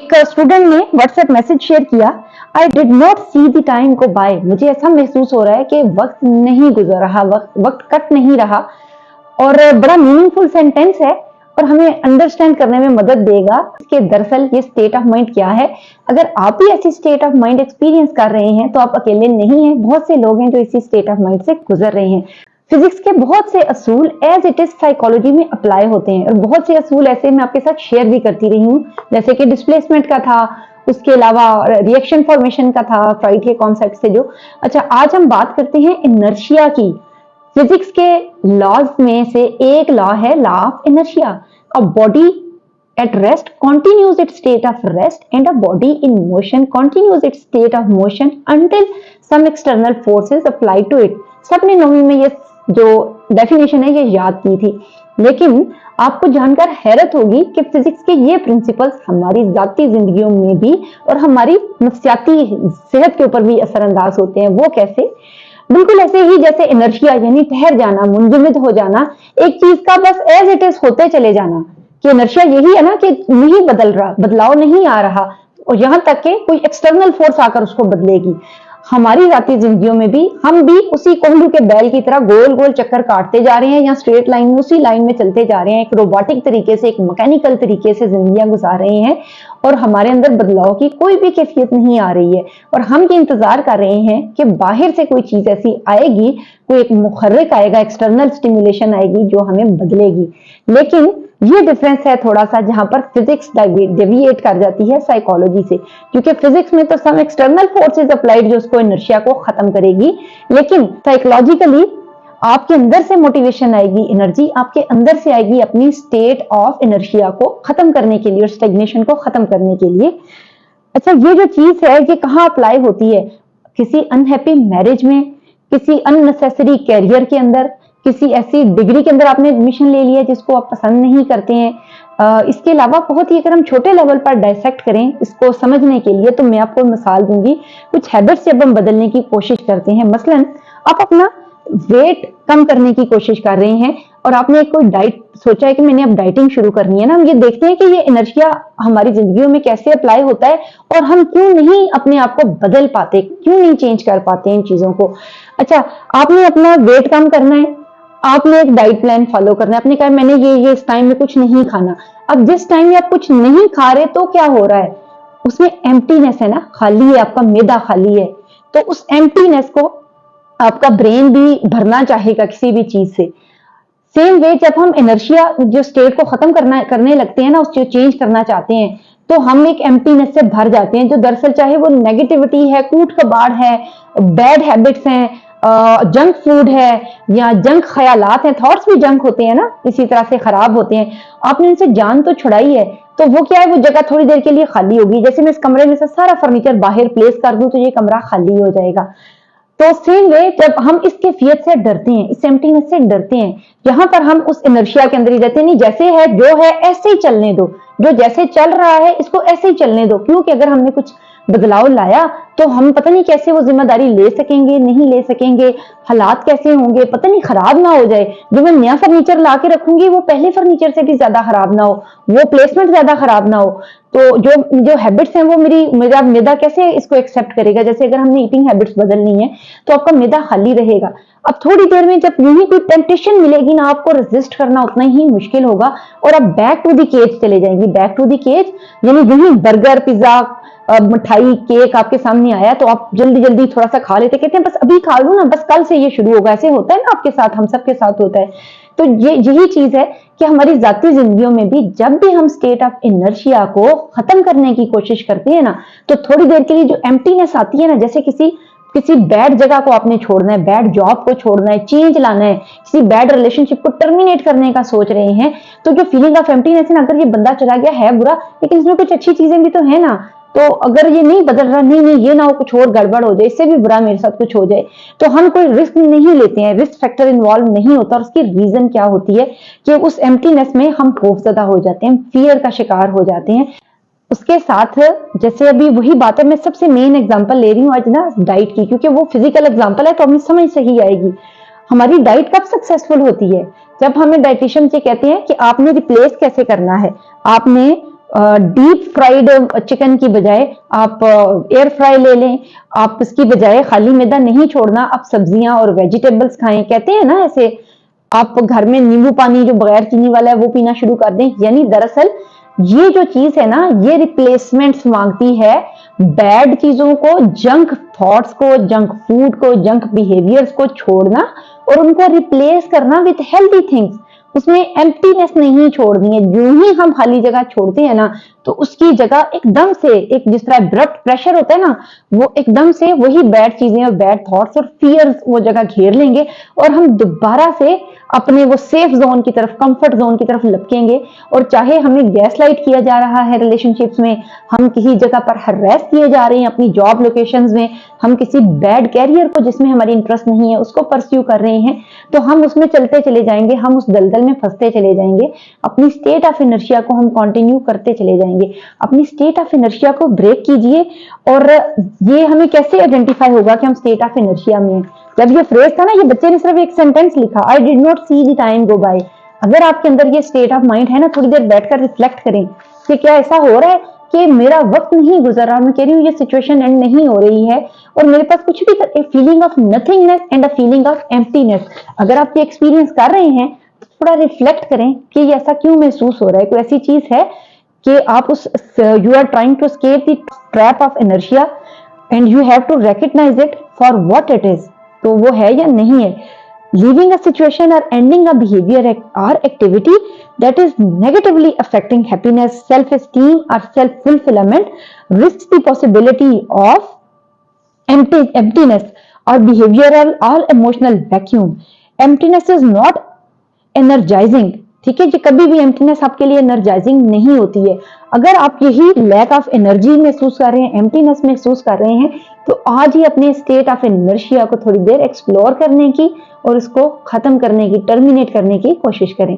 एक स्टूडेंट ने WhatsApp message share किया, I did not see the time go by. मुझे ऐसा महसूस हो रहा है कि वक्त नहीं गुजर रहा, वक्त कट नहीं रहा। और बड़ा मीनिंगफुल सेंटेंस है और हमें अंडरस्टैंड करने में मदद देगा कि दरअसल ये स्टेट ऑफ माइंड क्या है। अगर आप भी ऐसी स्टेट ऑफ माइंड एक्सपीरियंस कर रहे हैं तो आप अकेले नहीं हैं, बहुत से लोग हैं जो इसी स्टेट ऑफ माइंड से गुजर रहे हैं। फिजिक्स के बहुत से असूल एज इट इज साइकोलॉजी में अप्लाई होते हैं और बहुत से असूल ऐसे मैं आपके साथ शेयर भी करती रही हूँ, जैसे कि डिस्प्लेसमेंट का था, उसके अलावा रिएक्शन फॉर्मेशन का था, फ्राइड के कॉन्सेप्ट से जो। अच्छा, आज हम बात करते हैं इनर्शिया की। फिजिक्स के लॉज में से एक लॉ है law of inertia. A body at rest continues its state of rest and a body in motion continues its state of motion until some external force is applied to it। सबने नौवीं में ये जो definition है ये याद की थी, लेकिन आपको जानकर हैरत होगी कि फिजिक्स के ये प्रिंसिपल्स हमारी जाती जिंदगियों में भी और हमारी नफ्सियाती सेहत के ऊपर भी असरअंदाज होते हैं। वो कैसे? बिल्कुल ऐसे ही जैसे इनर्शिया यानी ठहर जाना, मुंजमद हो जाना, एक चीज का बस एज इट इज होते चले जाना, कि इनर्शिया यही है ना कि नहीं बदल रहा, बदलाव नहीं आ रहा और यहां तक कि कोई एक्सटर्नल फोर्स आकर उसको बदलेगी। हमारी जाती जिंदगियों में भी हम भी उसी कोहलू के बैल की तरह गोल गोल चक्कर काटते जा रहे हैं या स्ट्रेट लाइन में उसी लाइन में चलते जा रहे हैं, एक रोबोटिक तरीके से, एक मैकेनिकल तरीके से जिंदगियां गुजार रहे हैं और हमारे अंदर बदलाव की कोई भी कैफियत नहीं आ रही है। और हम ये इंतजार कर रहे हैं कि बाहर से कोई चीज ऐसी आएगी, कोई एक मुखर्रिक आएगा, एक्सटर्नल स्टिमुलेशन आएगी जो हमें बदलेगी। लेकिन ये डिफरेंस है थोड़ा सा जहां पर फिजिक्स डेविएट कर जाती है साइकोलॉजी से, क्योंकि फिजिक्स में तो सम एक्सटर्नल फोर्सेस अप्लाइड जो उसको इनर्शिया को खत्म करेगी, लेकिन साइकोलॉजिकली आपके अंदर से मोटिवेशन आएगी, एनर्जी आपके अंदर से आएगी अपनी स्टेट ऑफ इनर्शिया को खत्म करने के लिए और स्टेग्नेशन को खत्म करने के लिए। अच्छा, ये जो चीज है ये कहाँ अप्लाई होती है? किसी अनहैप्पी मैरिज में, किसी अननेसेसरी कैरियर के अंदर, किसी ऐसी डिग्री के अंदर आपने एडमिशन ले लिया जिसको आप पसंद नहीं करते हैं। इसके अलावा बहुत ही अगर हम छोटे लेवल पर डायसेक्ट करें इसको समझने के लिए, तो मैं आपको मिसाल दूंगी। कुछ हैबिट्स जब हम बदलने की कोशिश करते हैं, मसलन आप अपना वेट कम करने की कोशिश कर रहे हैं और आपने कोई डाइट सोचा है कि मैंने अब डाइटिंग शुरू करनी है ना, हम ये देखते हैं कि ये इनर्शिया हमारी जिंदगियों में कैसे अप्लाई होता है और हम क्यों नहीं अपने आप को बदल पाते, क्यों नहीं चेंज कर पाते इन चीजों को। अच्छा, आपने अपना वेट कम करना है, आपने एक डाइट प्लान फॉलो करना है, आपने कहा मैंने ये इस टाइम में कुछ नहीं खाना। अब जिस टाइम में आप कुछ नहीं खा रहे तो क्या हो रहा है? उसमें एम्प्टीनेस है ना, खाली है, आपका मैदा खाली है, तो उस एम्प्टीनेस को आपका ब्रेन भी भरना चाहेगा किसी भी चीज से। सेम वे जब हम इनर्शिया जो स्टेट को खत्म करने लगते हैं ना, उसको चेंज करना चाहते हैं, तो हम एक एम्प्टीनेस से भर जाते हैं जो दरअसल चाहे वो नेगेटिविटी है, कूट कबाड़ है, बैड हैबिट्स हैं, जंक फूड है या जंक ख्यालात हैं। थॉट्स भी जंक होते हैं ना, इसी तरह से खराब होते हैं। आपने इनसे जान तो छुड़ाई है, तो वो क्या है, वो जगह थोड़ी देर के लिए खाली होगी। जैसे मैं इस कमरे में से सारा फर्नीचर बाहर प्लेस कर दूं तो ये कमरा खाली हो जाएगा। तो सेम वे जब हम इस कैफियत से डरते हैं, इस एम्प्टीनेस से डरते हैं, जहां पर हम उस इनर्शिया के अंदर ही रहते हैं, नहीं जैसे है जो है ऐसे ही चलने दो, जो जैसे चल रहा है इसको ऐसे ही चलने दो, क्योंकि अगर हमने कुछ बदलाव लाया तो हम पता नहीं कैसे वो जिम्मेदारी ले सकेंगे, नहीं ले सकेंगे, हालात कैसे होंगे, पता नहीं खराब ना हो जाए। जो मैं नया फर्नीचर ला के रखूंगी वो पहले फर्नीचर से भी ज्यादा खराब ना हो, वो प्लेसमेंट ज्यादा खराब ना हो, तो जो हैबिट्स हैं वो मेरा मैदा कैसे इसको एक्सेप्ट करेगा। जैसे अगर हमने ईटिंग हैबिट्स बदलनी है तो आपका मैदा खाली रहेगा। अब थोड़ी देर में जब यही कोई टेम्पटेशन मिलेगी ना, आपको रेजिस्ट करना उतना ही मुश्किल होगा और आप बैक टू द केज चले जाएंगी। बैक टू द केज यानी यही बर्गर, पिज्जा, मिठाई, केक आपके सामने आया तो आप जल्दी जल्दी थोड़ा सा खा लेते, कहते हैं बस अभी खा लूं ना, बस कल से ये शुरू होगा। ऐसे होता है ना आपके साथ, हम सबके साथ होता है। तो यही चीज है कि हमारी जाती जिंदगियों में भी जब भी हम स्टेट ऑफ इनर्शिया को खत्म करने की कोशिश करते हैं ना, तो थोड़ी देर के लिए जो एम्प्टीनेस आती है ना, जैसे किसी बैड जगह को आपने छोड़ना है, बैड जॉब को छोड़ना है, चेंज लाना है, किसी बैड रिलेशनशिप को टर्मिनेट करने का सोच रहे हैं, तो जो फीलिंग ऑफ एम्प्टीनेस है ना, अगर ये बंदा चला गया है बुरा, लेकिन इसमें कुछ अच्छी चीजें भी तो है ना, तो अगर ये नहीं बदल रहा, नहीं ये ना हो कुछ और गड़बड़ हो जाए, इससे भी बुरा मेरे साथ कुछ हो जाए, तो हम कोई रिस्क नहीं लेते हैं, रिस्क फैक्टर इन्वॉल्व नहीं होता। और उसकी रीजन क्या होती है कि उस एम्प्टीनेस में हम खौफजदा हो जाते हैं, फियर का शिकार हो जाते हैं। उसके साथ जैसे अभी वही बात है, मैं सबसे मेन एग्जांपल ले रही हूँ आज ना डाइट की, क्योंकि वो फिजिकल एग्जांपल है तो हमें समझ सही आएगी। हमारी डाइट कब सक्सेसफुल होती है? जब हमें डाइटिशियन से कहते हैं कि आपने रिप्लेस कैसे करना है, आपने डीप फ्राइड चिकन की बजाय आप एयर फ्राई ले लें। आप इसकी बजाय खाली मैदा नहीं छोड़ना, आप सब्जियां और वेजिटेबल्स खाएं। कहते हैं ना ऐसे, आप घर में नींबू पानी जो बगैर चीनी वाला है वो पीना शुरू कर दें। यानी दरअसल ये जो चीज है ना, ये रिप्लेसमेंट्स मांगती है बैड चीजों को, जंक थॉट्स को, जंक फूड को, जंक बिहेवियर्स को छोड़ना और उनको रिप्लेस करना विद हेल्दी थिंग्स। उसमें एम्प्टीनेस नहीं छोड़नी है। जो ही हम खाली जगह छोड़ते हैं ना, तो उसकी जगह एकदम से एक जिस तरह अब्रप्ट प्रेशर होता है ना, वो एकदम से वही बैड चीजें और बैड थॉट्स और फियर्स वो जगह घेर लेंगे और हम दोबारा से अपने वो सेफ जोन की तरफ, कंफर्ट जोन की तरफ लपकेंगे। और चाहे हमें गैस लाइट किया जा रहा है रिलेशनशिप्स में, हम किसी जगह पर हरेस किए जा रहे हैं अपनी जॉब लोकेशंस में, हम किसी बैड कैरियर को जिसमें हमारी इंटरेस्ट नहीं है उसको परस्यू कर रहे हैं, तो हम उसमें चलते चले जाएंगे, हम उस दलदल में फंसते चले जाएंगे। अपनी स्टेट ऑफ इनर्शिया को हम कंटिन्यू करते चले जाएंगे। अपनी स्टेट ऑफ इनर्शिया को ब्रेक कीजिए। और ये हमें कैसे आइडेंटिफाई होगा कि हम स्टेट ऑफ इनर्शिया में हैं? जब ये फ्रेज था ना, ये बच्चे ने सिर्फ एक सेंटेंस लिखा, I did not see the time go by. अगर आपके अंदर ये स्टेट ऑफ माइंड है ना, थोड़ी देर बैठकर रिफ्लेक्ट करें कि क्या ऐसा हो रहा है कि मेरा वक्त नहीं गुजर रहा, मैं कह रही हूँ ये सिचुएशन एंड नहीं हो रही है और मेरे पास कुछ भी a feeling of nothingness and a feeling of emptiness. अगर आप ये एक्सपीरियंस कर रहे हैं तो थोड़ा रिफ्लेक्ट करें कि ये ऐसा क्यों महसूस हो रहा है। कोई ऐसी चीज है कि आप उस you are trying to escape the trap of inertia and you have to recognise it for what it is. तो वो है या नहीं है। लीविंग अ सिचुएशन और एंडिंग अ बिहेवियर और activity that is negatively affecting happiness, self-esteem or self-fulfillment risks the possibility of emptiness or behavioral or emotional vacuum. Emptiness is not energizing. ठीक है जी, कभी भी एम्प्टीनेस आपके लिए एनर्जाइजिंग नहीं होती है। अगर आप यही लैक ऑफ एनर्जी महसूस कर रहे हैं, एम्प्टीनेस महसूस कर रहे हैं, तो आज ही अपने स्टेट ऑफ इनर्शिया को थोड़ी देर एक्सप्लोर करने की और उसको खत्म करने की, टर्मिनेट करने की कोशिश करें।